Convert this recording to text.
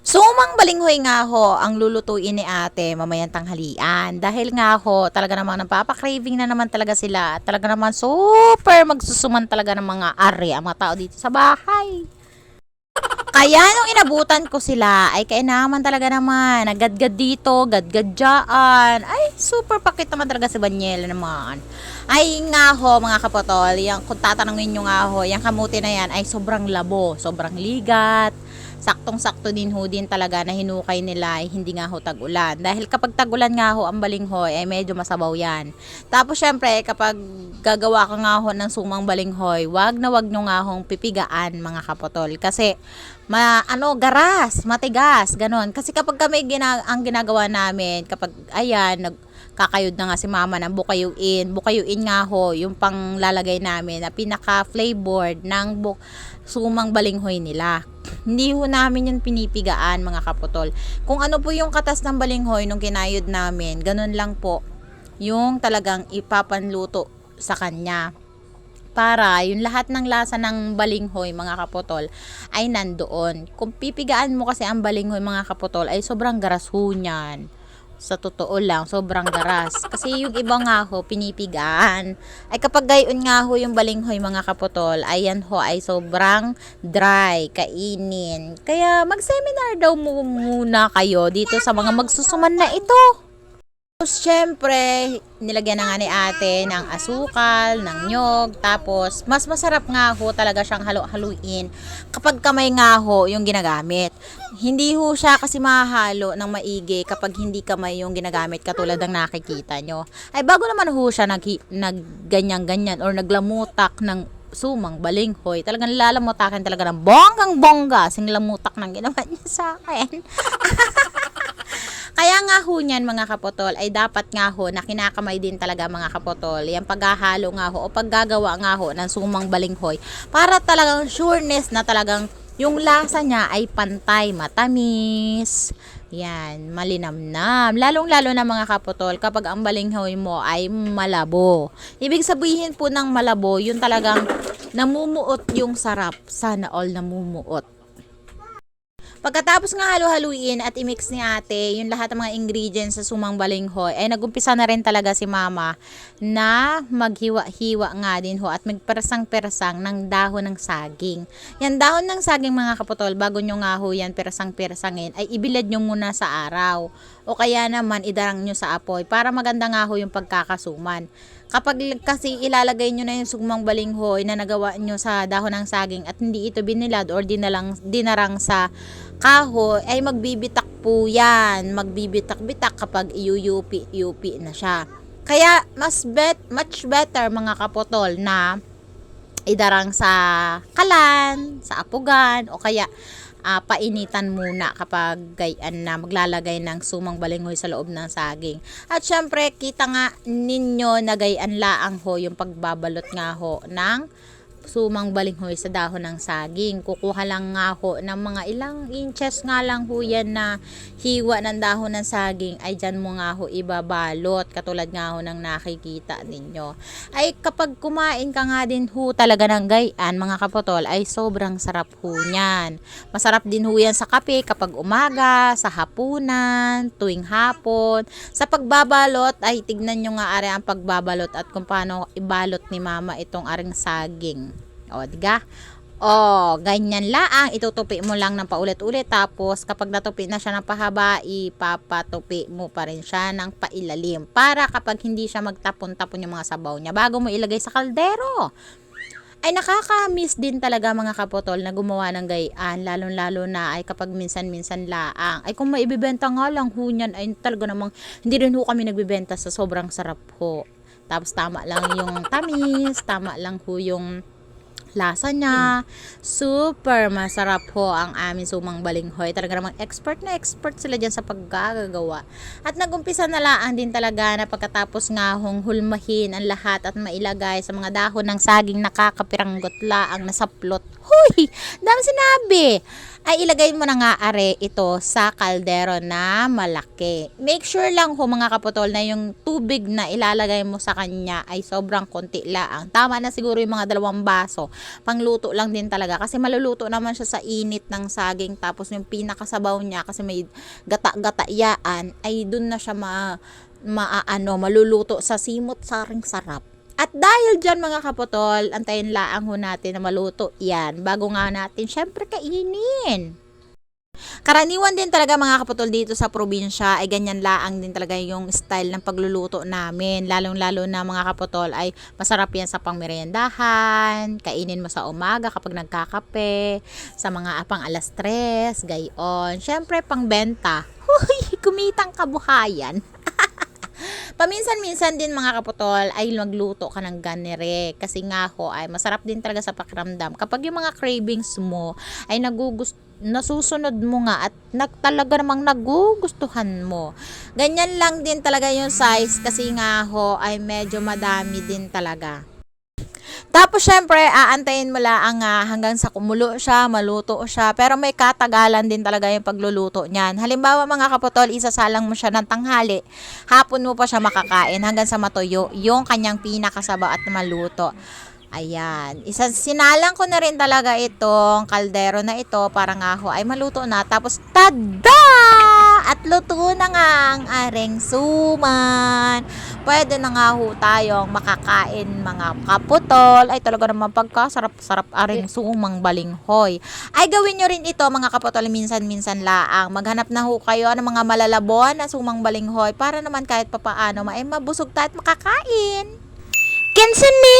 Sumang balinghoy nga ho ang lulutuin ni ate mamayang tanghalian. Dahil nga ho, talaga namang napapa-craving na naman talaga sila. Talaga naman super magsusuman talaga ng mga ari ang mga tao dito sa bahay. Kaya nung inabutan ko sila, ay kainaman talaga naman. Nagadgad dito, gadgad dyan. Ay, super pakit naman talaga si Banyela naman. Ay nga ho, mga kapotol, yung, kung tatanungin nyo nga ho, yung kamuti na yan ay sobrang labo, sobrang ligat. Saktong-sakto din ho din talaga na hinukay nila ay hindi nga ho tag-ulan. Dahil kapag tag-ulan nga ho ang balinghoy ay medyo masabaw yan. Tapos syempre kapag gagawa ka nga ho ng sumang balinghoy, wag nyo nga hong pipigaan mga kapotol. Kasi garas, matigas, ganon. Kasi kapag kami ang ginagawa namin, kapag ayan, kakayod na nga si mama ng bukayuin. Bukayuin nga ho, yung panglalagay namin na pinaka-flavored ng sumang balinghoy nila. Hindi ho namin yun pinipigaan mga kaputol. Kung ano po yung katas ng balinghoy nung kinayod namin, ganun lang po yung talagang ipapanluto sa kanya. Para yung lahat ng lasa ng balinghoy mga kaputol ay nandoon. Kung pipigaan mo kasi ang balinghoy mga kaputol ay sobrang garas ho niyan. Sa totoo lang, sobrang garas. Kasi yung iba nga ho, pinipigaan. Ay kapag gayon nga ho yung balinghoy mga kaputol, ayan ho ay sobrang dry, kainin. Kaya mag-seminar daw muna kayo dito sa mga magsusuman na ito. Tapos, syempre, nilagyan na nga ni ate ng asukal, ng nyog, tapos, mas masarap nga ho talaga siyang halo-haluin kapag kamay nga ho yung ginagamit. Hindi ho siya kasi mahalo ng maigi kapag hindi kamay yung ginagamit katulad ng nakikita nyo. Ay, bago naman ho siya nagganyan-ganyan or naglamutak ng sumang balinghoy. Talagang lalamutakin talaga ng bonggang-bongga. Sing lamutak ng ginawa niya sa akin. Kaya nga ho niyan mga kapotol ay dapat nga ho na kinakamay din talaga mga kapotol. Yung paghahalo nga ho o paggagawa nga ho ng sumang balinghoy para talagang sureness na talagang yung lasa niya ay pantay, matamis. Yan, malinamnam. Lalong-lalo na mga kapotol kapag ang balinghoy mo ay malabo. Ibig sabihin po ng malabo, yun talagang namumuot yung sarap. Sana all namumuot. Pagkatapos nga halu-haluin at i-mix ni ate yung lahat ng mga ingredients sa sumang balinghoy, ay nagumpisa na rin talaga si mama na maghiwa-hiwa nga din ho at magpersang-persang ng dahon ng saging. Yan dahon ng saging mga kaputol, bago nyo nga ho yan persang-persangin, ay ibilad nyo muna sa araw. O kaya naman idarang nyo sa apoy para maganda nga ho yung pagkakasuman. Kapag kasi ilalagay nyo na yung sumang balinghoy na nagawa nyo sa dahon ng saging at hindi ito binilad or dinarang sa kahoy, ay magbibitak po yan. Magbibitak-bitak kapag iuyupi na siya. Kaya much better mga kapotol na idarang sa kalan, sa apugan, o kaya painitan muna kapag gayan na maglalagay ng sumang balinghoy sa loob ng saging. At syempre, kita nga ninyo na gayan laang ho yung pagbabalot nga ho ng sumang balinghoy sa dahon ng saging. Kukuha lang nga ho ng mga ilang inches nga lang ho yan na hiwa ng dahon ng saging, ay dyan mo nga ho ibabalot katulad nga ho ng nakikita ninyo. Ay kapag kumain ka nga din ho talaga ng gayan mga kapotol, ay sobrang sarap ho yan. Masarap din ho yan sa kape kapag umaga, sa hapunan, tuwing hapon. Sa pagbabalot ay tignan nyo nga are ang pagbabalot at kung paano ibalot ni mama itong aring saging. O, diga? O, ganyan laang. Itutupi mo lang ng paulit-ulit. Tapos, kapag natupi na siya ng pahaba, ipapatupi mo pa rin siya ng pailalim. Para kapag hindi siya magtapon-tapon yung mga sabaw niya, bago mo ilagay sa kaldero, ay nakaka-miss din talaga mga kapotol na gumawa ng gayan. Lalong-lalo na ay kapag minsan-minsan laang. Ay kung maibibenta nga lang ho niyan, ay talaga namang hindi rin ho kami nagbibenta sa sobrang sarap ho. Tapos, tama lang yung tamis, tama lang ho yung lasa niya. Super masarap ho ang aming sumang balinghoy. Talaga namang expert na expert sila dyan sa paggagawa. At nagumpisa na lang din talaga na pagkatapos nga hong hulmahin ang lahat at mailagay sa mga dahon ng saging nakakapiranggot laang nasaplot. Huy! Dami sinabi! Ay ilagay mo na nga are ito sa kaldero na malaki. Make sure lang ho mga kaputol na yung tubig na ilalagay mo sa kanya ay sobrang konti laang. Tama na siguro yung mga 2 baso pangluto lang din talaga. Kasi maluluto naman siya sa init ng saging. Tapos yung pinakasabaw niya, kasi may gata-gata yaan, ay dun na siya maluluto sa simot saring sarap. At dahil dyan mga kaputol, antayin laang ho natin na maluto yan bago nga natin syempre kainin. Karaniwan din talaga mga kaputol dito sa probinsya ay ganyan laang din talaga yung style ng pagluluto namin. Lalong-lalo na mga kaputol ay masarap yan sa pangmeryendahan, kainin mo sa umaga kapag nagkakape, sa mga apang alas 3, gayon. Syempre pangbenta, huy, kumitang kabuhayan. Paminsan-minsan din mga kaputol ay magluto ka ng ganire kasi nga ho ay masarap din talaga sa pakiramdam kapag yung mga cravings mo ay nasusunod mo nga at talaga namang nagugustuhan mo. Ganyan lang din talaga yung size kasi nga ho ay medyo madami din talaga. Tapos syempre, aantayin mo lang hanggang sa kumulo siya, maluto siya. Pero may katagalan din talaga yung pagluluto niyan. Halimbawa mga kaputol, isasalang mo siya ng tanghali. Hapon mo pa siya makakain hanggang sa matuyo yung kanyang pinakasabaw at maluto. Ayan. Sinalang ko na rin talaga itong kaldero na ito para nga ho ay maluto na. Tapos, tada! At luto na nga ang aring suman. Pwede na nga ho tayong makakain mga kaputol. Ay talaga naman pagkasarap-sarap aring sumang balinghoy. Ay gawin nyo rin ito mga kaputol minsan-minsan laang. Maghanap na ho kayo ng mga malalabon na sumang balinghoy para naman kahit papaano mabusog tayo at makakain. Kinsan ni?